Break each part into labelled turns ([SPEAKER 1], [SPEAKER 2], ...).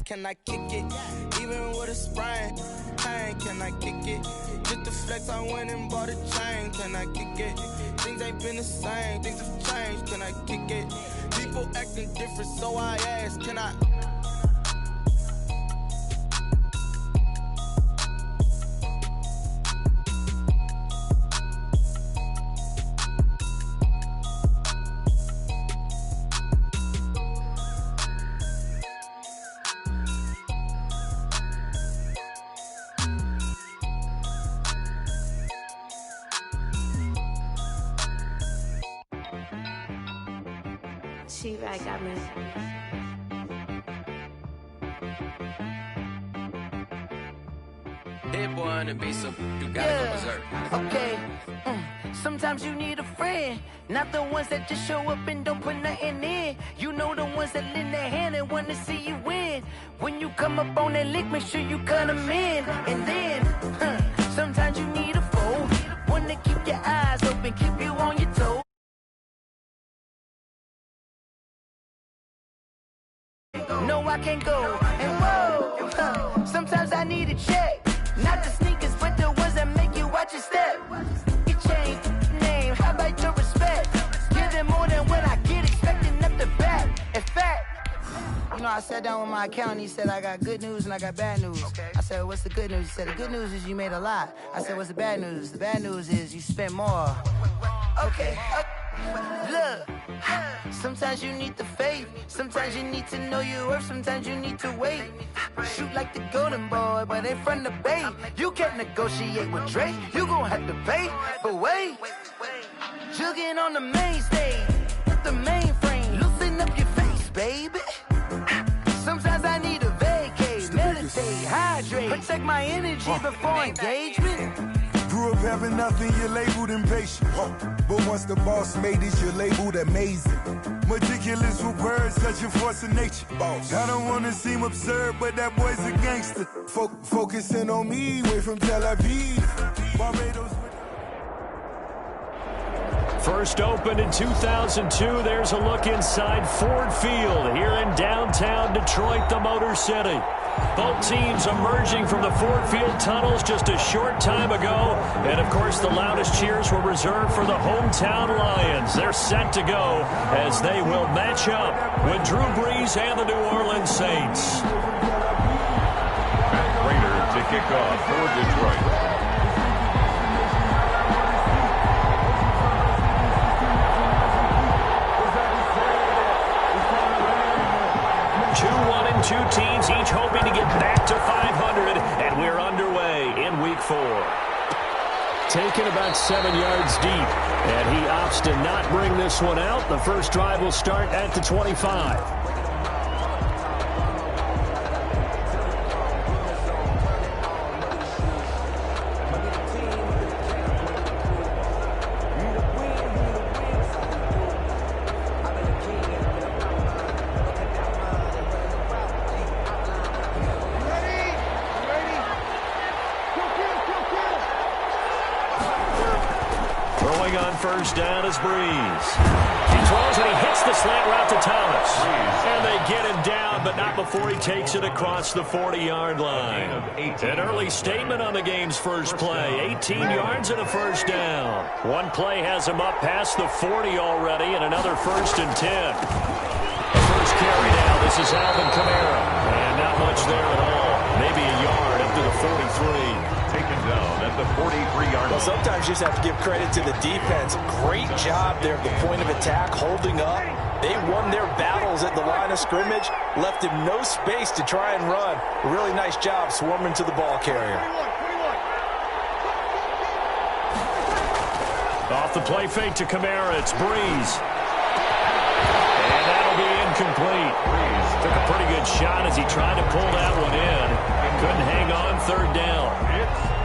[SPEAKER 1] can I kick it? Even with a sprain, pain, can I kick it? Just the flex, I went and bought a chain, can I kick it? Things ain't been the same, things have changed, can I kick it? People acting different, so I ask, can I?
[SPEAKER 2] She-Rag got me.
[SPEAKER 3] Hit one and be so you gotta go berserk.
[SPEAKER 4] Okay. Sometimes you need a friend, not the ones that just show up and don't put nothing in. You know the ones that lend their hand and want to see you win. When you come up on that lick, make sure you cut them in. And then, sometimes you need a foe, one to keep your eyes open, keep you on your toes. No, I can't go. And whoa, sometimes I need a check. Not the sneakers, but the ones that make you watch your step. You change name, how about your respect? Give them more than what I get, expecting up the back. In fact, you know, I sat down with my accountant. He said, I got good news and I got bad news. Okay. I said, what's the good news? He said, the good news is you made a lot. I said, what's the bad news? The bad news is you spent more. Okay. Look, sometimes you need the faith, sometimes you need to know your worth, sometimes you need to wait. Shoot like the golden boy, but in front of the bay. You can't negotiate with Drake, you gon' have to pay. But wait, jugging on the main stage, with the mainframe, loosen up your face, baby. Sometimes I need a vacate, meditate, hydrate, protect my energy before engagement.
[SPEAKER 5] Grew up having nothing, you're labeled impatient. But once the boss made it, you're labeled amazing. Meticulous with words, such a force of nature. I don't wanna seem absurd, but that boy's a gangster. Focusing on me, way from Tel Aviv. Barbados.
[SPEAKER 6] First opened in 2002, there's a look inside Ford Field here in downtown Detroit, the Motor City. Both teams emerging from the Ford Field tunnels just a short time ago. And, of course, the loudest cheers were reserved for the hometown Lions. They're set to go as they will match up with Drew Brees and the New Orleans Saints.
[SPEAKER 7] Matt Prater to kick off for Detroit.
[SPEAKER 6] Two teams each hoping to get back to 500, and we're underway in Week 4. Taken about 7 yards deep, and he opts to not bring this one out. The first drive will start at the 25. First down is Brees. He throws and he hits the slant route to Thomas. And they get him down, but not before he takes it across the 40-yard line. An early statement on the game's first play. 18 yards and a first down. One play has him up past the 40 already, and another 1st and 10. The first carry now. This is Alvin Kamara. And not much there at all. Maybe a yard up to the 43.
[SPEAKER 7] Taken down at the 43-yard line.
[SPEAKER 8] Well, sometimes you just have to give credit to the defense. Great job there at the point of attack, holding up. They won their battles at the line of scrimmage, left him no space to try and run. A really nice job swarming to the ball carrier.
[SPEAKER 6] Off the play fake to Kamara, it's Brees. And that'll be incomplete. Brees took a pretty good shot as he tried to pull that one in. Couldn't hang on, 3rd down.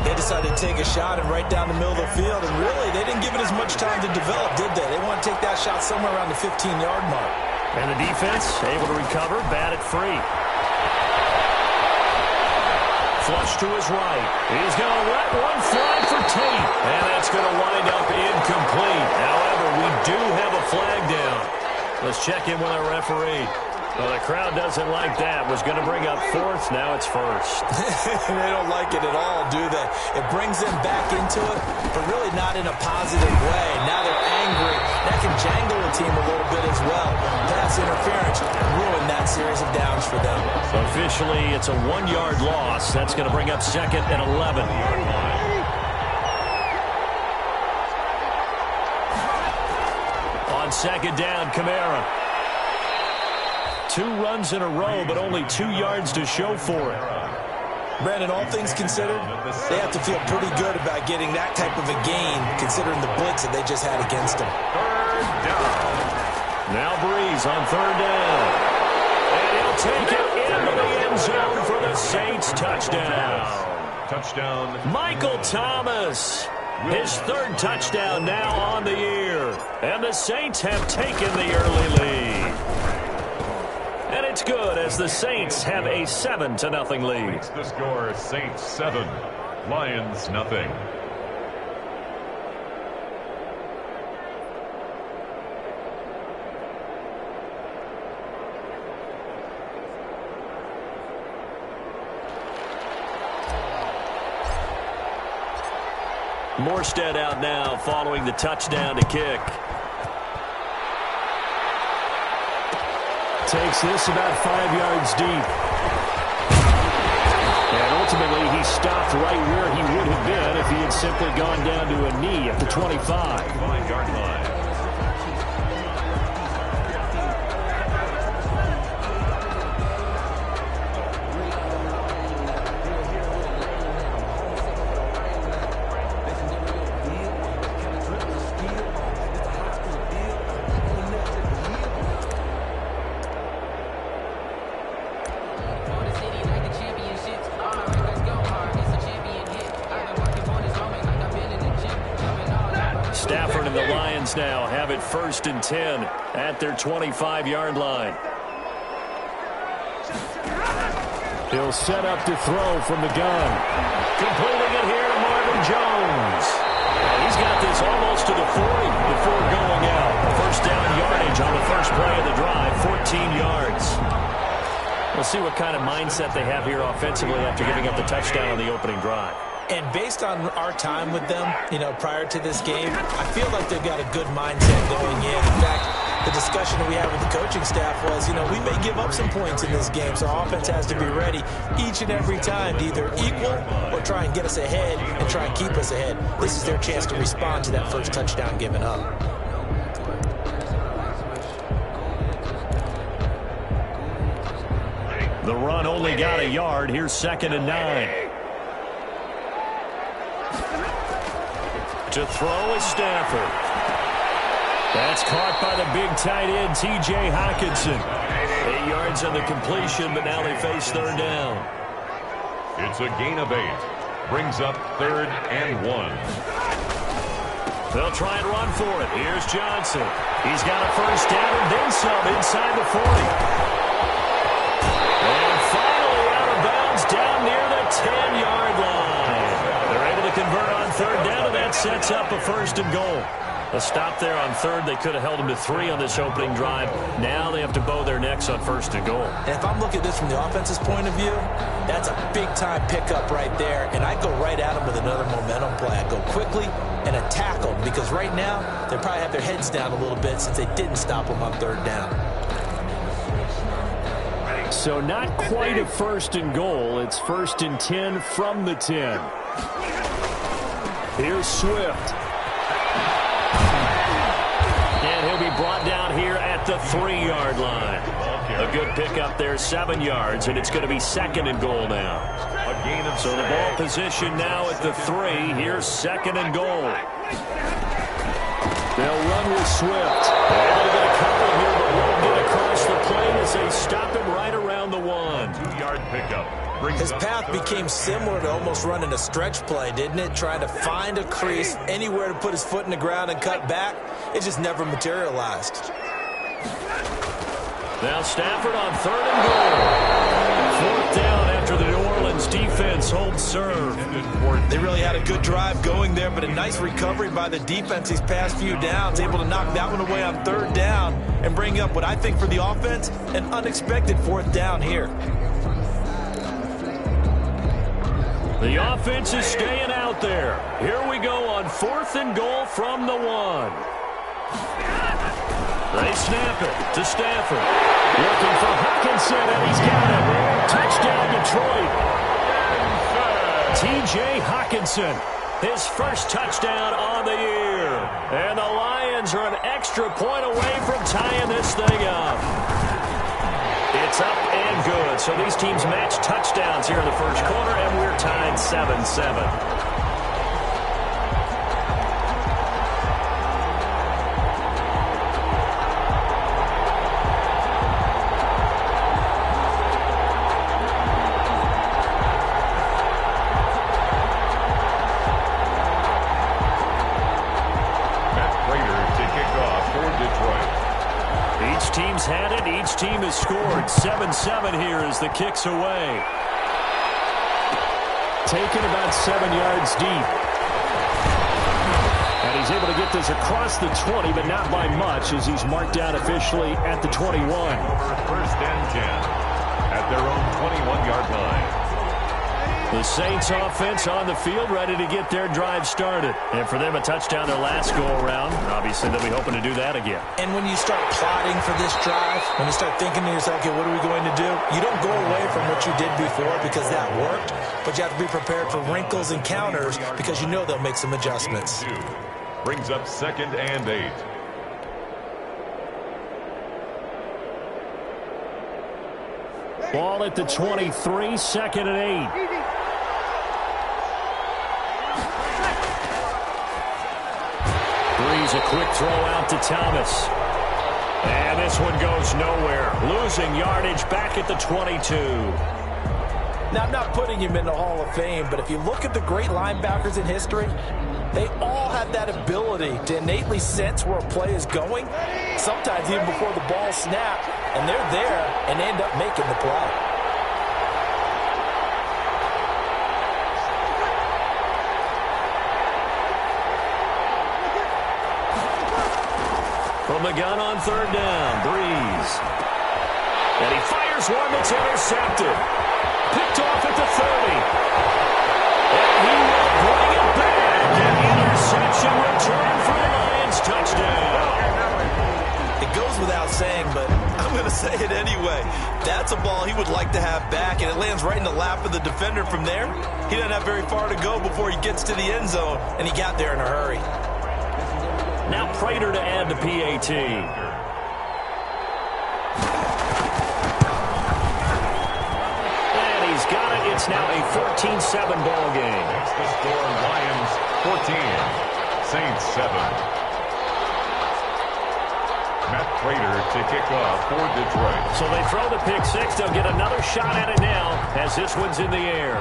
[SPEAKER 8] They decided to take a shot and right down the middle of the field, and really, they didn't give it as much time to develop, did they? They want to take that shot somewhere around the 15-yard mark.
[SPEAKER 6] And the defense able to recover, bat it free. Flush to his right. He's going to let one fly for Tate, and that's going to wind up incomplete. However, we do have a flag down. Let's check in with our referee. Well, the crowd doesn't like that. Was going to bring up fourth. Now it's first.
[SPEAKER 8] They don't like it at all, do they? It brings them back into it, but really not in a positive way. Now they're angry. That can jangle a team a little bit as well. Pass interference ruined that series of downs for them.
[SPEAKER 6] So officially, it's a 1-yard loss. That's going to bring up second and 11. On second down, Kamara. 2 runs in a row, but only 2 yards to show for it.
[SPEAKER 8] Brandon, all things considered, they have to feel pretty good about getting that type of a gain, considering the blitz that they just had against them.
[SPEAKER 7] Third down.
[SPEAKER 6] Now Breeze on third down. And he'll take it into the end zone for the Saints touchdown.
[SPEAKER 7] Touchdown.
[SPEAKER 6] Michael Thomas. His 3rd touchdown now on the year. And the Saints have taken the early lead. And it's good as the Saints have a 7-0 lead.
[SPEAKER 7] Makes the score Saints 7, Lions nothing.
[SPEAKER 6] Morstead out now following the touchdown to kick. Takes this about 5 yards deep. And ultimately he stopped right where he would have been if he had simply gone down to a knee at the 25.
[SPEAKER 7] 5-yard line.
[SPEAKER 6] Stafford and the Lions now have it 1st and 10 at their 25-yard line. He'll set up to throw from the gun. Completing it here to Marvin Jones. And he's got this almost to the 40 before going out. First down yardage on the first play of the drive, 14 yards. We'll see what kind of mindset they have here offensively after giving up the touchdown on the opening drive.
[SPEAKER 8] And based on our time with them, prior to this game, I feel like they've got a good mindset going in. In fact, the discussion that we had with the coaching staff was, we may give up some points in this game, so our offense has to be ready each and every time to either equal or try and get us ahead and try and keep us ahead. This is their chance to respond to that first touchdown given up.
[SPEAKER 6] The run only got a yard. Here's 2nd and 9. To throw is Stafford. That's caught by the big tight end, T.J. Hockenson. 8 yards on the completion, but now they face 3rd down.
[SPEAKER 7] It's a gain of 8. Brings up 3rd and 1.
[SPEAKER 6] They'll try and run for it. Here's Johnson. He's got a first down and then some inside the 40. And finally out of bounds down near the 10-yard line. They're able to convert on 3rd down, and that sets up a 1st and goal. A stop there on 3rd. They could have held them to 3 on this opening drive. Now they have to bow their necks on 1st and goal.
[SPEAKER 8] And if I'm looking at this from the offense's point of view, that's a big-time pickup right there. And I go right at them with another momentum play. I go quickly and attack them because right now they probably have their heads down a little bit since they didn't stop them on 3rd down.
[SPEAKER 6] So not quite a 1st and goal. It's 1st and 10 from the 10. Here's Swift. And he'll be brought down here at the 3-yard line. A good pickup there, 7 yards, and it's going to be 2nd and goal now. So the ball position now at the 3. Here's 2nd and goal. They'll run with Swift. Able to get a couple here, but won't get across the plane as they stop him right around the 1.
[SPEAKER 7] 2-yard pickup.
[SPEAKER 8] His path became similar to almost running a stretch play, didn't it? Trying to find a crease, anywhere to put his foot in the ground and cut back. It just never materialized.
[SPEAKER 6] Now Stafford on 3rd and goal. 4th down after the New Orleans defense holds serve.
[SPEAKER 8] They really had a good drive going there, but a nice recovery by the defense these past few downs, able to knock that one away on third down and bring up what I think for the offense, an unexpected fourth down here.
[SPEAKER 6] The offense is staying out there. Here we go on 4th and goal from the 1. They snap it to Stafford. Looking for Hawkinson, and he's got it. Touchdown, Detroit. T.J. Hawkinson, his first touchdown on the year. And the Lions are an extra point away from tying this thing up. It's up and good. So these teams match touchdowns here in the first quarter, and we're tied 7-7. Each team has scored. 7-7 here as the kick's away. Taken about 7 yards deep. And he's able to get this across the 20, but not by much as he's marked down officially at the 21.
[SPEAKER 7] First and 10 at their own 21-yard line.
[SPEAKER 6] The Saints offense on the field, ready to get their drive started. And for them, a touchdown their last go-around. Obviously, they'll be hoping to do that again.
[SPEAKER 8] And when you start plotting for this drive, when you start thinking to yourself, okay, what are we going to do? You don't go away from what you did before because that worked, but you have to be prepared for wrinkles and counters because you know they'll make some adjustments.
[SPEAKER 7] Brings up 2nd and 8.
[SPEAKER 6] Ball at the 23, 2nd and 8. Breeze, a quick throw out to Thomas. And this one goes nowhere. Losing yardage back at the 22.
[SPEAKER 8] Now, I'm not putting him in the Hall of Fame, but if you look at the great linebackers in history, they all have that ability to innately sense where a play is going, sometimes even before the ball snapped, and they're there and end up making the play.
[SPEAKER 6] From the gun on 3rd down, Breeze. And he fires one that's intercepted. Picked off at the 30. And he will bring it back. An interception return for the Lions touchdown.
[SPEAKER 8] It goes without saying, but I'm going to say it anyway. That's a ball he would like to have back, and it lands right in the lap of the defender from there. He doesn't have very far to go before he gets to the end zone, and he got there in a hurry.
[SPEAKER 6] Now Prater to add the PAT. And he's got it. It's now a 14-7 ball game.
[SPEAKER 7] It's the score, Lions 14, Saints 7. Matt Prater to kick off for Detroit.
[SPEAKER 6] So they throw the pick six. They'll get another shot at it now as this one's in the air.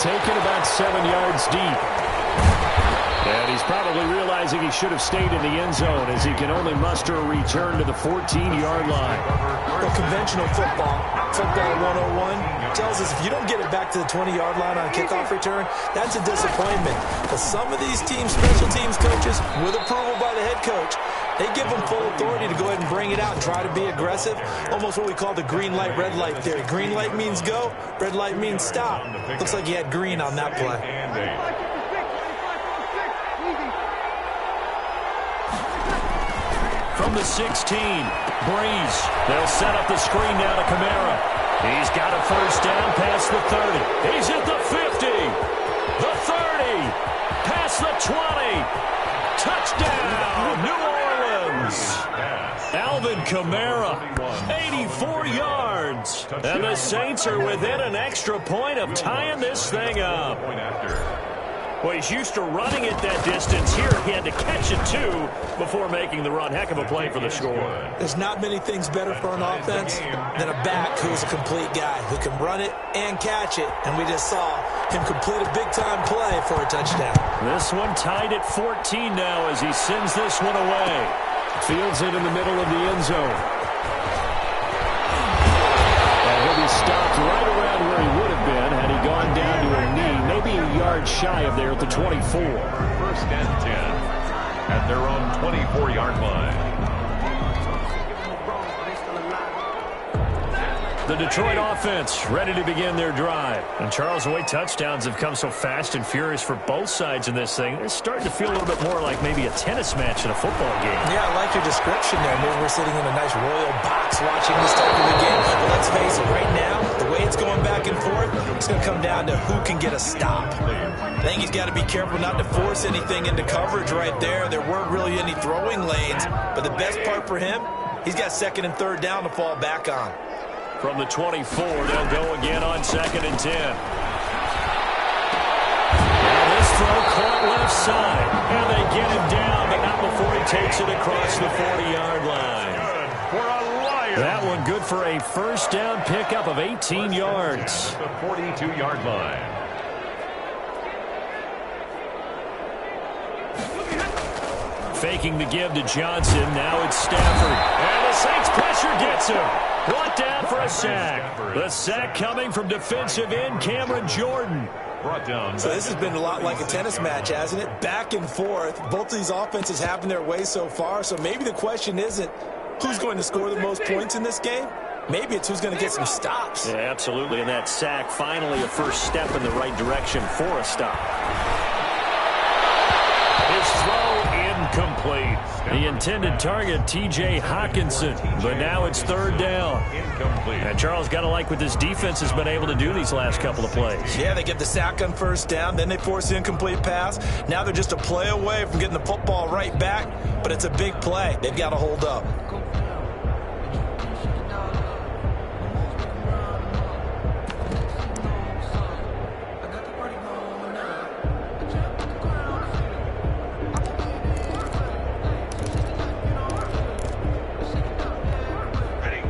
[SPEAKER 6] Taken about 7 yards deep. And he's probably realizing he should have stayed in the end zone as he can only muster a return to the 14-yard line.
[SPEAKER 8] Well, conventional football 101, tells us if you don't get it back to the 20-yard line on a kickoff return, that's a disappointment. But some of these teams, special teams coaches, with approval by the head coach, they give them full authority to go ahead and bring it out and try to be aggressive. Almost what we call the green light, red light theory. Green light means go, red light means stop. Looks like he had green on that play.
[SPEAKER 6] From the 16, Breeze. They'll set up the screen now to Kamara. He's got a first down past the 30. He's at the 50. The 30. Past the 20. Touchdown, New Orleans. Alvin Kamara, 84 yards. And the Saints are within an extra point of tying this thing up. Well, he's used to running it that distance. Here, he had to catch it, too, before making the run. Heck of a play for the score.
[SPEAKER 8] There's not many things better for an offense than a back who's a complete guy, who can run it and catch it. And we just saw him complete a big-time play for a touchdown.
[SPEAKER 6] This one tied at 14 now as he sends this one away. Fields it in the middle of the end zone. And he'll be stopped right around where he would have been had he shy of there at the 24.
[SPEAKER 7] First and 10 at their own 24-yard line.
[SPEAKER 6] The Detroit offense ready to begin their drive. And Charles, the way touchdowns have come so fast and furious for both sides in this thing, it's starting to feel a little bit more like maybe a tennis match in a football game.
[SPEAKER 8] Yeah, I like your description there. Maybe we're sitting in a nice royal box watching this type of a game. But let's face it, right now, the way it's going back and forth, it's going to come down to who can get a stop. I think he's got to be careful not to force anything into coverage right there. There weren't really any throwing lanes. But the best part for him, he's got second and third down to fall back on.
[SPEAKER 6] From the 24, they'll go again on 2nd and 10. Now this throw caught left side. And they get him down, but not before he takes it across the 40-yard line. That one good for a first down pickup of 18 yards.
[SPEAKER 7] The 42-yard line.
[SPEAKER 6] Faking the give to Johnson. Now it's Stafford. And the Saints pressure gets him. Brought down for a sack. The sack coming from defensive end Cameron Jordan.
[SPEAKER 7] Brought down.
[SPEAKER 8] So this has been a lot like a tennis match, hasn't it? Back and forth. Both of these offenses having their way so far. So maybe the question isn't who's going to score the most points in this game. Maybe it's who's going to get some stops.
[SPEAKER 6] Yeah, absolutely. And that sack finally a first step in the right direction for a stop. His throw incomplete. The intended target, T.J. Hawkinson. But now it's third down.
[SPEAKER 7] Incomplete.
[SPEAKER 6] And Charles, got to like what this defense has been able to do these last couple of plays.
[SPEAKER 8] Yeah, they get the sack on first down. Then they force the incomplete pass. Now they're just a play away from getting the football right back. But it's a big play. They've got to hold up.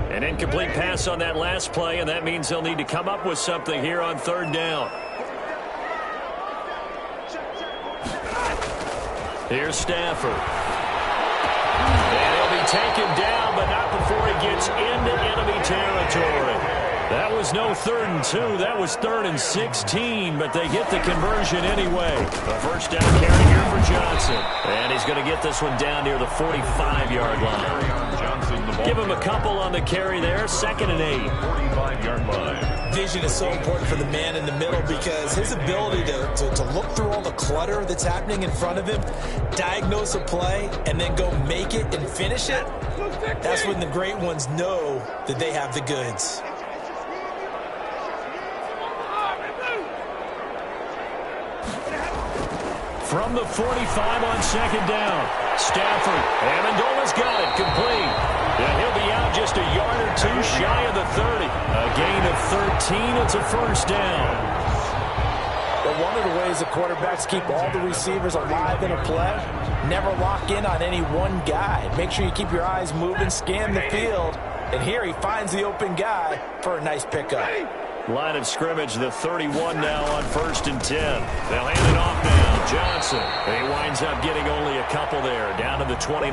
[SPEAKER 6] An incomplete pass on that last play, and that means they'll need to come up with something here on third down. Here's Stafford. And he'll be taken down, but not before he gets into enemy territory. That was no 3rd and 2. That was 3rd and 16, but they get the conversion anyway. A first down carry here for Johnson. And he's going to get this one down near the 45-yard line. Give him a couple on the carry there. 2nd and 8.
[SPEAKER 7] 45-yard line.
[SPEAKER 8] Vision is so important for the man in the middle because his ability to look through all the clutter that's happening in front of him, diagnose a play, and then go make it and finish it, that's when the great ones know that they have the goods.
[SPEAKER 6] From the 45 on 2nd down. Stafford. Amendola's got it. Complete. And he'll be out just a yard or two shy of the 30. A gain of 13. It's a first down.
[SPEAKER 8] But one of the ways the quarterbacks keep all the receivers alive in a play, never lock in on any one guy. Make sure you keep your eyes moving, scan the field. And here he finds the open guy for a nice pickup.
[SPEAKER 6] Line of scrimmage, the 31 now on 1st and 10. They'll hand it off now. Johnson. He winds up getting only a couple there, down to the 29.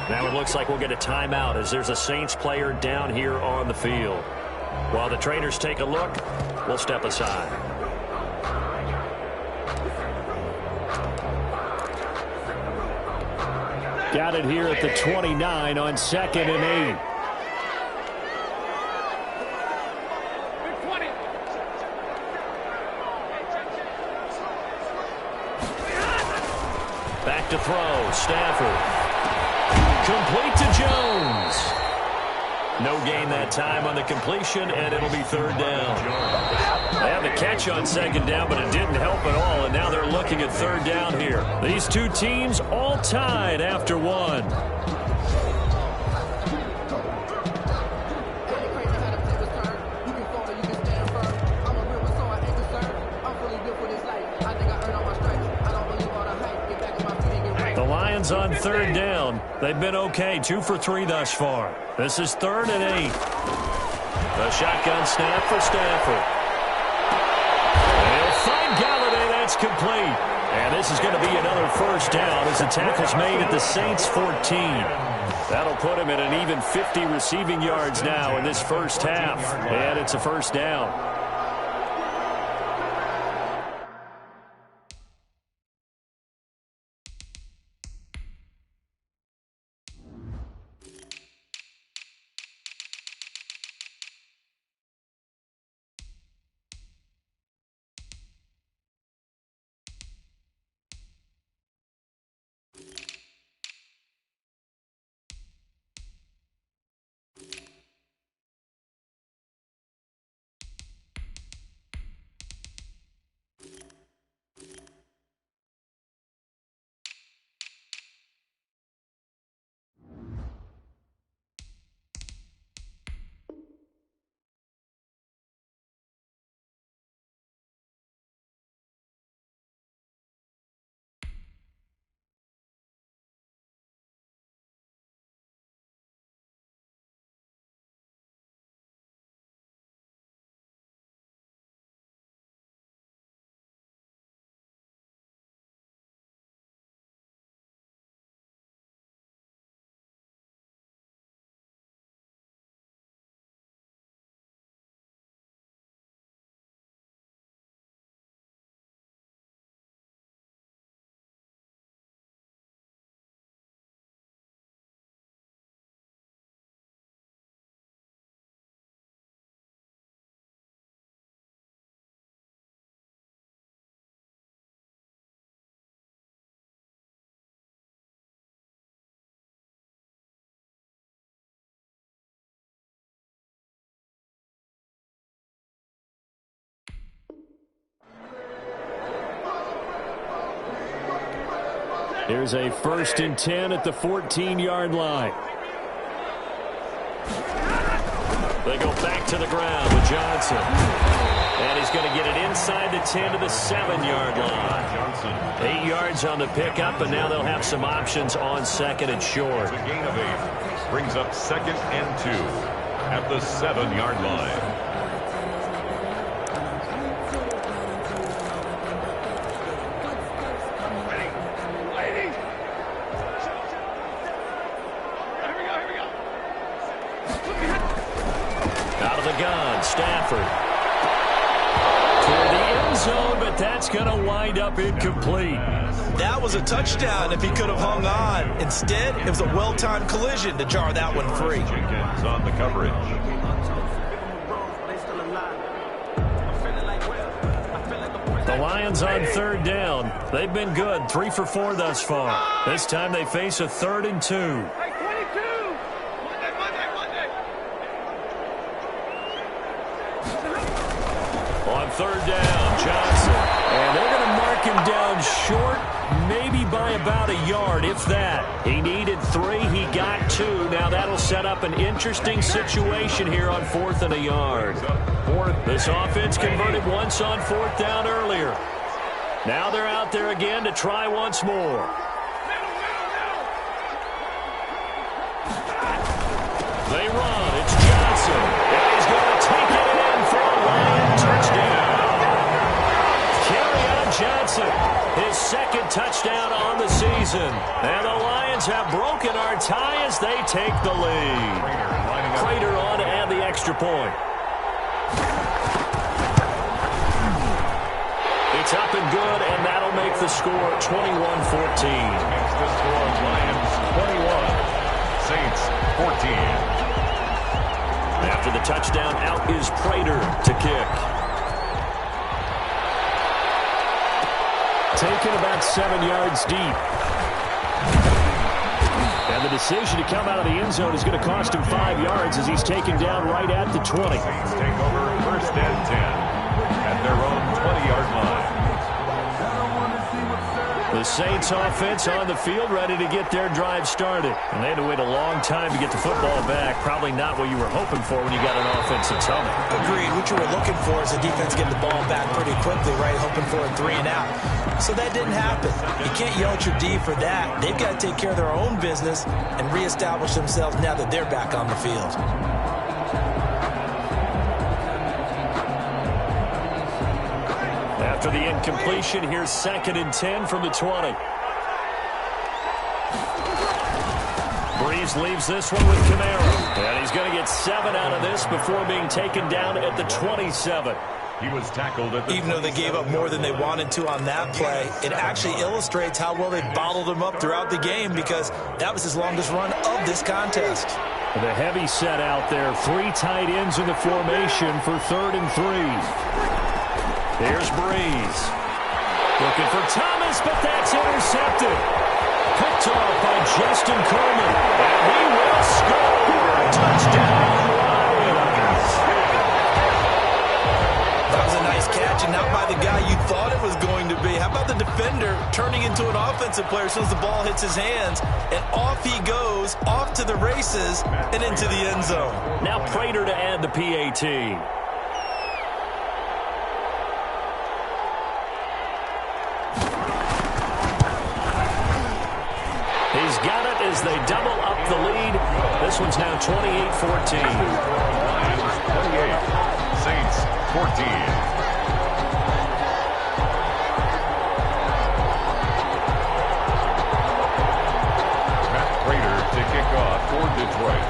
[SPEAKER 6] Now it looks like we'll get a timeout as there's a Saints player down here on the field. While the trainers take a look, we'll step aside. Got it here at the 29 on 2nd and 8. Back to throw. Stafford. Complete to Jones. No gain that time on the completion, and it'll be third down. They had the catch on 2nd down, but it didn't help at all, and now they're looking at third down here. These two teams all tied after one. On third down. They've been okay. 2 for 3 thus far. This is 3rd and 8. The shotgun snap for Stafford. And he'll find Galladay. That's complete. And this is going to be another first down as the tackle's made at the Saints 14. That'll put him at an even 50 receiving yards now in this first half. And it's a first down. Here's a 1st and 10 at the 14-yard line. They go back to the ground with Johnson. And he's going to get it inside the 10 to the 7-yard line. 8 yards on the pickup, and now they'll have some options on 2nd and short.
[SPEAKER 7] It's a gain of 8. Brings up 2nd and 2 at the 7-yard line.
[SPEAKER 6] Stafford toward the end zone, but that's going to wind up incomplete.
[SPEAKER 8] That was a touchdown if he could have hung on. Instead, it was a well-timed collision to jar that one free.
[SPEAKER 7] Jenkins on the coverage.
[SPEAKER 6] The Lions on 3rd down. They've been good, 3 for 4 thus far. This time they face a 3rd and 2. On 3rd down, Johnson. And they're going to mark him down short, maybe by about a yard, if that. He needed 3. He got 2. Now that'll set up an interesting situation here on 4th and a yard. This offense converted once on 4th down earlier. Now they're out there again to try once more. They run. It's Johnson. And he's going to take it in for a Lion touchdown. Kerryon Johnson, his 2nd touchdown on the season. And the Lions have broken our tie as they take the lead. Prater on to add the extra point. It's up and good, and that'll make the score 21-14.
[SPEAKER 7] Makes the score Lions 21, Saints 14.
[SPEAKER 6] After the touchdown, out is Prater to kick. Taken about 7 yards deep. And the decision to come out of the end zone is going to cost him 5 yards as he's taken down right at the 20.
[SPEAKER 7] Saints take over 1st and 10 at their own 20-yard line.
[SPEAKER 6] The Saints offense on the field ready to get their drive started. And they had to wait a long time to get the football back. Probably not what you were hoping for when you got an offensive tunnel.
[SPEAKER 8] Agreed. What you were looking for is the defense getting the ball back pretty quickly, right? Hoping for a 3 and out. So that didn't happen. You can't yell at your D for that. They've got to take care of their own business and reestablish themselves now that they're back on the field.
[SPEAKER 6] After the incompletion, here's 2nd and 10 from the 20. Breeze leaves this one with Kamara. And he's going to get 7 out of this before being taken down at the 27.
[SPEAKER 7] He was tackled at the
[SPEAKER 8] Even though they gave up more than they wanted to on that play, it actually illustrates how well they bottled him up throughout the game because that was his longest run of this contest.
[SPEAKER 6] The heavy set out there. 3 tight ends in the formation for 3rd and 3. Here's Breeze. Looking for Thomas, but that's intercepted. Picked off by Justin Coleman. And he will score. Touchdown, Lions.
[SPEAKER 8] That was a nice catch, and not by the guy you thought it was going to be. How about the defender turning into an offensive player as soon as the ball hits his hands? And off he goes, off to the races, and into the end zone.
[SPEAKER 6] Now Prater to add the PAT. He's got it as they double up the lead. This one's now 28-14.
[SPEAKER 7] Lions 28, Saints 14. Matt Prater to kick off for Detroit.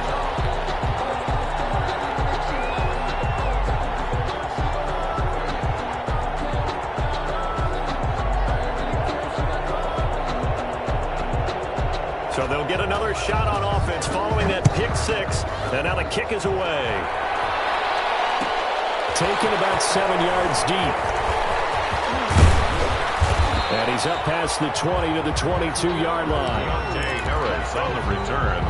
[SPEAKER 6] So they'll get another shot on offense following that pick 6. And now the kick is away. Taken about 7 yards deep. And he's up past the 20 to the 22-yard line.
[SPEAKER 7] Harris on the return.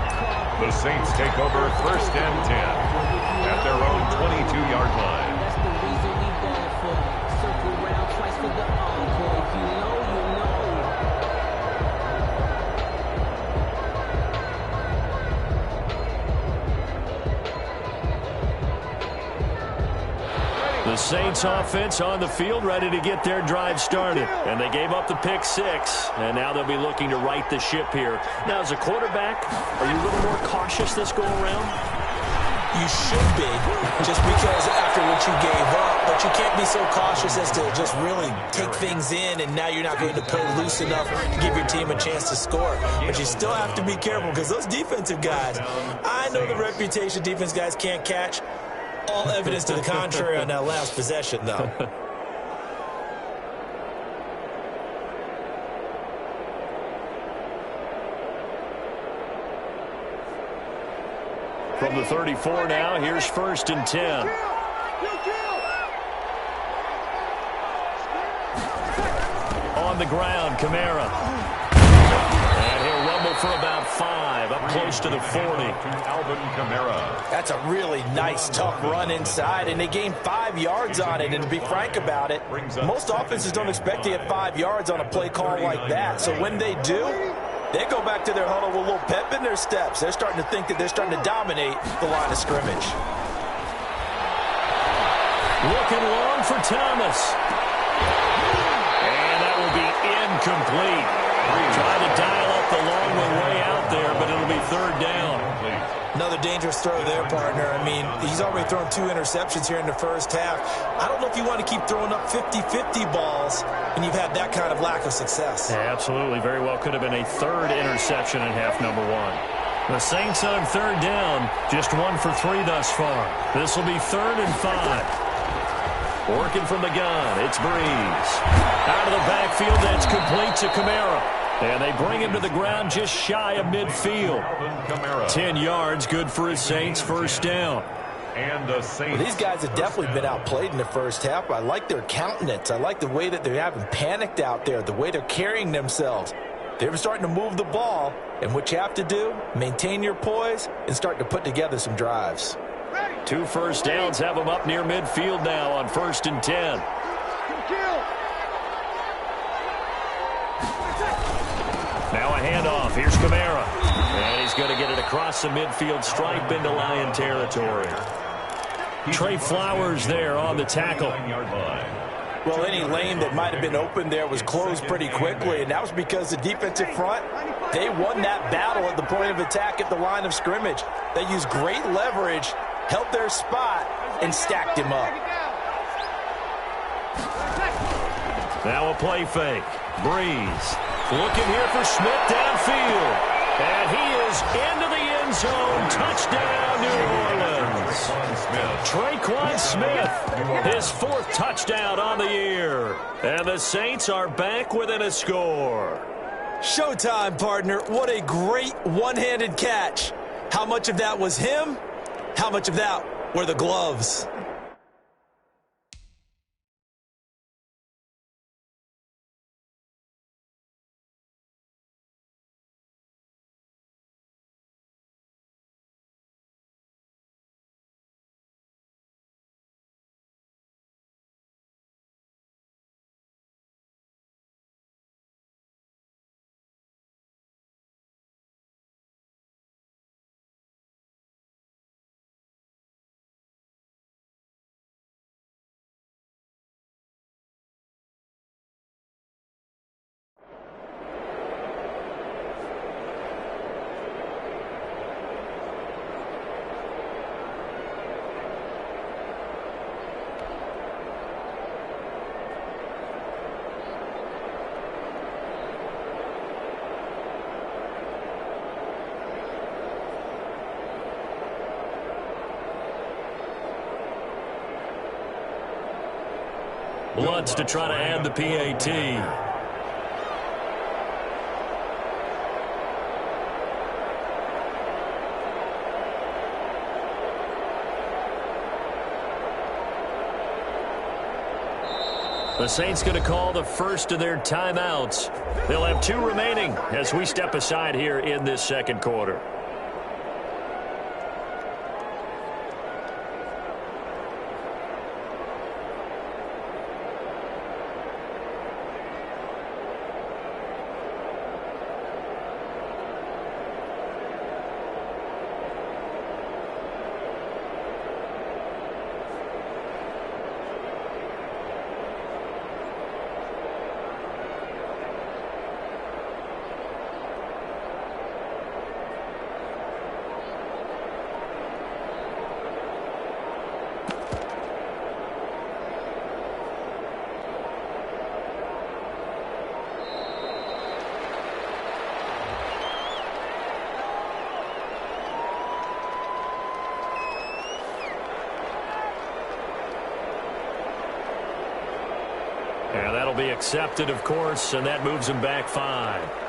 [SPEAKER 7] The Saints take over 1st and 10 at their own 22-yard line.
[SPEAKER 6] The Saints offense on the field, ready to get their drive started. And they gave up the pick 6, and now they'll be looking to right the ship here. Now, as a quarterback, are you a little more cautious this go around?
[SPEAKER 8] You should be, just because after what you gave up, but you can't be so cautious as to just really take things in, and now you're not going to play loose enough to give your team a chance to score. But you still have to be careful, because those defensive guys, I know the reputation defense guys can't catch. All evidence to the contrary on that last possession, though.
[SPEAKER 6] From the 34 now, here's 1st and 10. On the ground, Kamara. And he'll rumble for about 5, up close to the 40.
[SPEAKER 7] Alvin Kamara.
[SPEAKER 8] That's a really nice, tough run inside, and they gained 5 yards on it. And to be frank about it, most offenses don't expect to get 5 yards on a play call like that. So when they do, they go back to their huddle with a little pep in their steps. They're starting to think that they're starting to dominate the line of scrimmage.
[SPEAKER 6] Looking long for Thomas. And that will be incomplete. Trying to dial up the long way out there, but it'll be 3rd down.
[SPEAKER 8] Another dangerous throw there, partner. I mean, he's already thrown 2 interceptions here in the first half. I don't know if you want to keep throwing up 50-50 balls when you've had that kind of lack of success.
[SPEAKER 6] Yeah, absolutely. Very well could have been a 3rd interception in half number 1. The Saints on 3rd down, just 1 for 3 thus far. This will be 3rd and 5. Working from the gun, it's Breeze. Out of the backfield, that's complete to Kamara. And they bring him to the ground just shy of midfield. 10 yards, good for his Saints, 1st down.
[SPEAKER 7] And the Saints.
[SPEAKER 8] Well, these guys have definitely been outplayed in the first half. I like their countenance. I like the way that they haven't panicked out there, the way they're carrying themselves. They're starting to move the ball, and what you have to do, maintain your poise and start to put together some drives.
[SPEAKER 6] 2 first downs have them up near midfield now on 1st and 10. Now a handoff. Here's Kamara. And he's going to get it across the midfield stripe into Lion territory. Trey Flowers there on the tackle.
[SPEAKER 8] Well, any lane that might have been open there was closed pretty quickly, and that was because the defensive front, they won that battle at the point of attack at the line of scrimmage. They used great leverage, held their spot, and stacked him up.
[SPEAKER 6] Now a play fake. Breeze. Looking here for Smith downfield. And he is into the end zone. Touchdown, New Orleans. Traquan Smith, his 4th touchdown on the year. And the Saints are back within a score.
[SPEAKER 8] Showtime, partner. What a great one-handed catch. How much of that was him? How much of that were the gloves?
[SPEAKER 6] Bloods to try to add the PAT. The Saints going to call the first of their timeouts. They'll have 2 remaining as we step aside here in this 2nd quarter. That'll be accepted, of course, and that moves him back 5.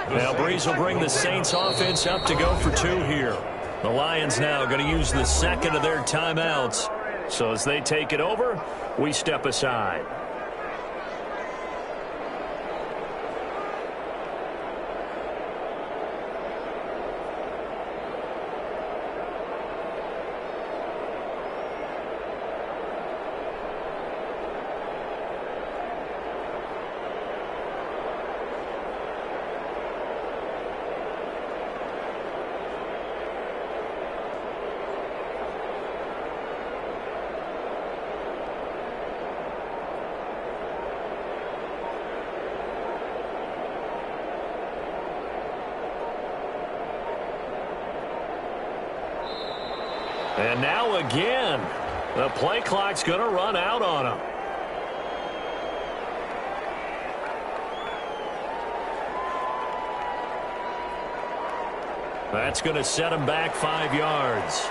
[SPEAKER 6] Now Breeze will bring the Saints offense up to go for 2 here. The Lions now going to use the second of their timeouts. So as they take it over, we step aside. And now again, the play clock's going to run out on him. That's going to set him back 5 yards.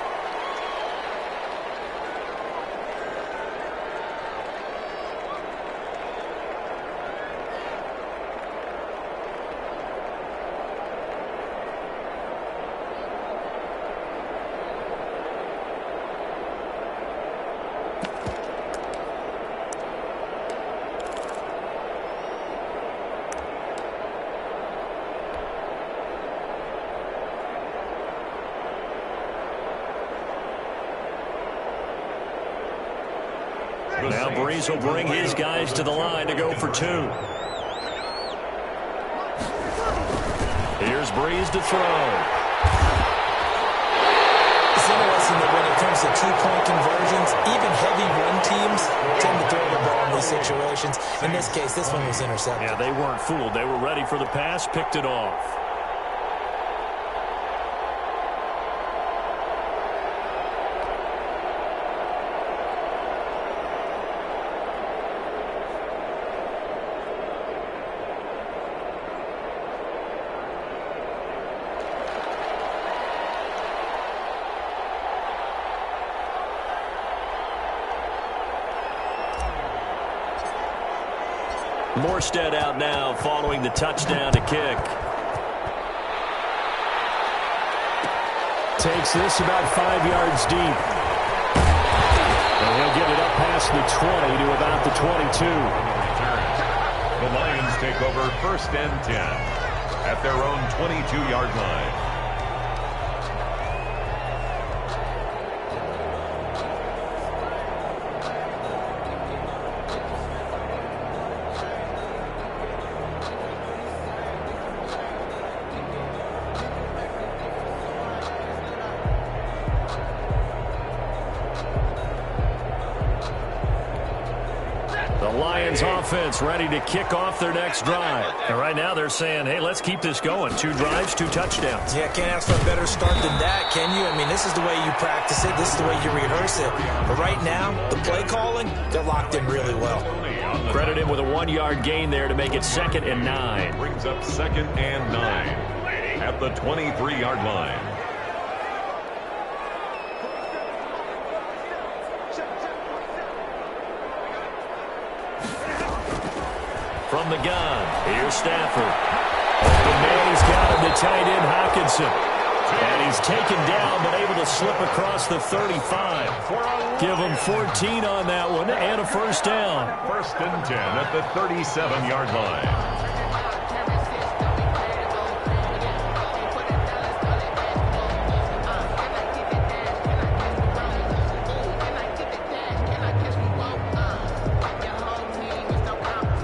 [SPEAKER 6] Now Breeze will bring his guys to the line to go for 2. Here's Breeze to throw.
[SPEAKER 8] It's interesting that when it comes to two-point conversions, even heavy run teams tend to throw the ball in these situations. In this case, this one was intercepted.
[SPEAKER 6] Yeah, they weren't fooled. They were ready for the pass, picked it off. Morstead out now following the touchdown to kick. Takes this about 5 yards deep. And he'll get it up past the 20 to about the 22.
[SPEAKER 7] The Lions take over 1st and 10 at their own 22-yard line.
[SPEAKER 6] Offense ready to kick off their next drive. And right now they're saying, hey, let's keep this going. 2 drives, 2 touchdowns.
[SPEAKER 8] Yeah, can't ask for a better start than that, can you? I mean, this is the way you practice it. This is the way you rehearse it. But right now, the play calling, they're locked in really well.
[SPEAKER 6] Credit him with a 1-yard gain there to make it 2nd and 9.
[SPEAKER 7] Brings up 2nd and 9 at the 23-yard line.
[SPEAKER 6] From the gun, here's Stafford. Open man, he's got him to tight end Hockenson. And he's taken down, but able to slip across the 35. Give him 14 on that one, and a first down.
[SPEAKER 7] 1st and 10 at the 37-yard line.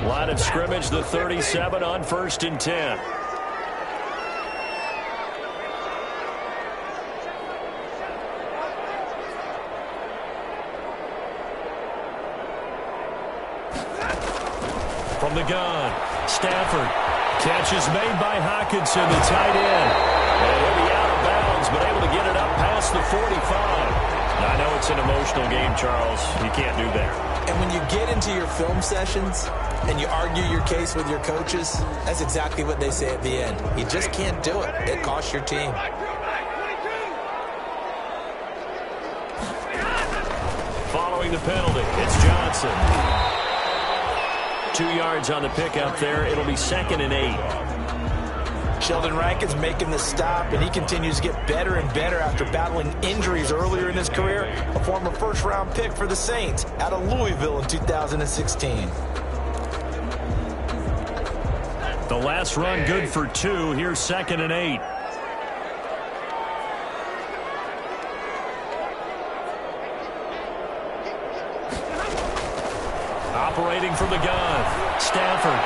[SPEAKER 6] Line of scrimmage, the 37 on 1st and 10. From the gun, Stafford. Catch is made by Hockenson, the tight end. And he'll be out of bounds, but able to get it up past the 45. I know it's an emotional game, Charles. You can't do that.
[SPEAKER 8] And when you get into your film sessions and you argue your case with your coaches, that's exactly what they say at the end. You just can't do it. It costs your team.
[SPEAKER 6] Following the penalty, it's Johnson. 2 yards on the pickup there. It'll be 2nd and 8.
[SPEAKER 8] Sheldon Rankins making the stop, and he continues to get better and better after battling injuries earlier in his career. A former first-round pick for the Saints out of Louisville in 2016.
[SPEAKER 6] The last run good for 2. Here's 2nd and 8. Operating from the gun, Stafford.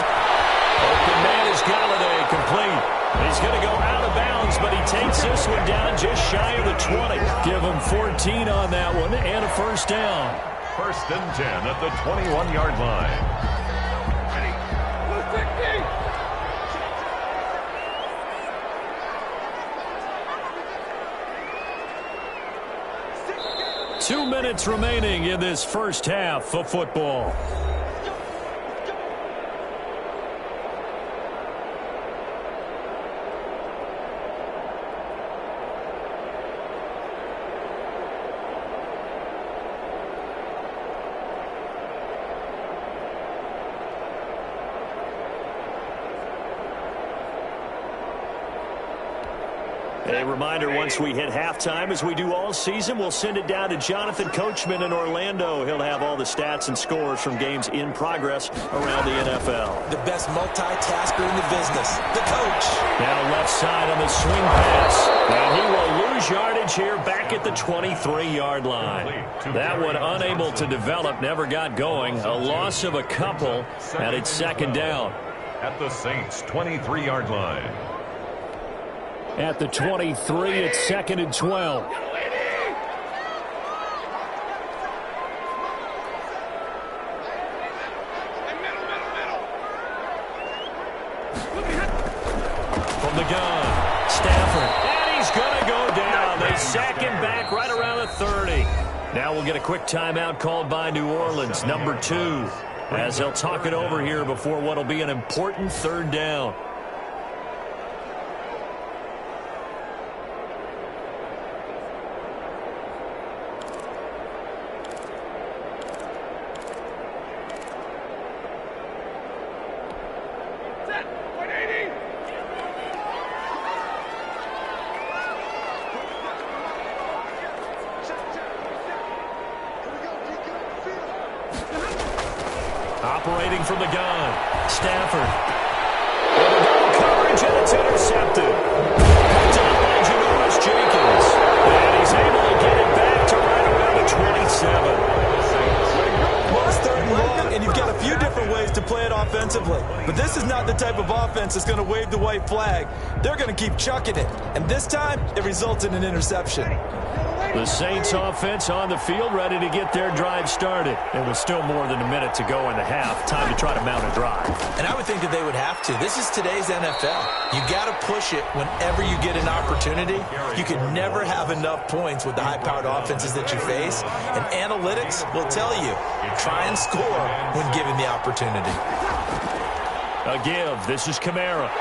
[SPEAKER 6] Open man is Galladay, complete. He's going to go out of bounds, but he takes this one down just shy of the 20. Give him 14 on that one and a first down.
[SPEAKER 7] 1st and 10 at the 21-yard line.
[SPEAKER 6] Two minutes remaining in this first half of football. A reminder, once we hit halftime, as we do all season, we'll send it down to Jonathan Coachman in Orlando. He'll have all the stats and scores from games in progress around the NFL.
[SPEAKER 8] The best multitasker in the business, the coach.
[SPEAKER 6] Now left side on the swing pass. And he will lose yardage here back at the 23-yard line. That one unable to develop, never got going. A loss of a couple, and it's 2nd down.
[SPEAKER 7] At the Saints' 23-yard line.
[SPEAKER 6] At the 23, it's 2nd and 12. From the gun, Stafford. And he's going to go down. They sack him back right around the 30. Now we'll get a quick timeout called by New Orleans, number 2, as they'll talk it over here before what will be an important 3rd down. Operating from the gun, Stafford. Coverage, and it's intercepted. Picked up by Janoris Jenkins. And he's able to get it back to right around the 27.
[SPEAKER 8] Well, it's 3rd and long, and you've got a few different ways to play it offensively. But this is not the type of offense that's going to wave the white flag. They're going to keep chucking it. And this time, it results in an interception.
[SPEAKER 6] The Saints offense on the field, ready to get their drive started. It was still more than a minute to go in the half. Time to try to mount a drive.
[SPEAKER 8] And I would think that they would have to. This is today's NFL. You got to push it whenever you get an opportunity. You can never have enough points with the high-powered offenses that you face. And analytics will tell you, try and score when given the opportunity.
[SPEAKER 6] A give. This is Kamara.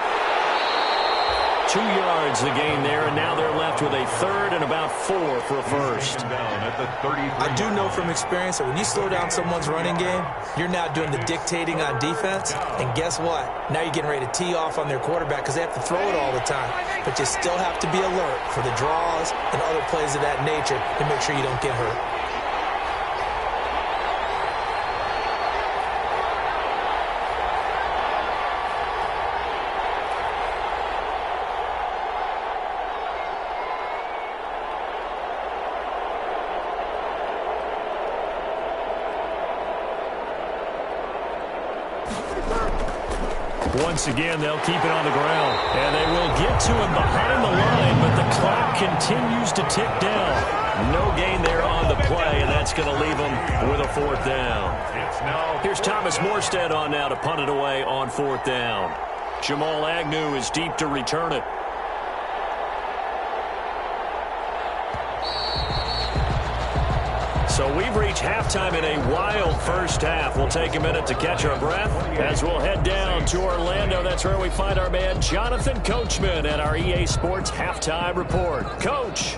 [SPEAKER 6] 2 yards the gain there, and now they're left with a 3rd and about 4 for a first.
[SPEAKER 8] I do know from experience that when you slow down someone's running game, you're now doing the dictating on defense, and guess what? Now you're getting ready to tee off on their quarterback because they have to throw it all the time. But you still have to be alert for the draws and other plays of that nature to make sure you don't get hurt.
[SPEAKER 6] Once again, they'll keep it on the ground. And they will get to him behind the line, but the clock continues to tick down. No gain there on the play, and that's going to leave them with a 4th down. Here's Thomas Morstead on now to punt it away on 4th down. Jamal Agnew is deep to return it. So we've reached halftime in a wild first half. We'll take a minute to catch our breath as we'll head down to Orlando. That's where we find our man Jonathan Coachman at our EA Sports Halftime Report. Coach.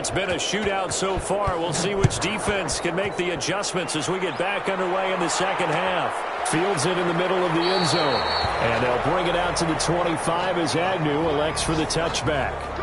[SPEAKER 6] It's been a shootout so far. We'll see which defense can make the adjustments as we get back underway in the second half. Fields it in the middle of the end zone. And they'll bring it out to the 25 as Agnew elects for the touchback.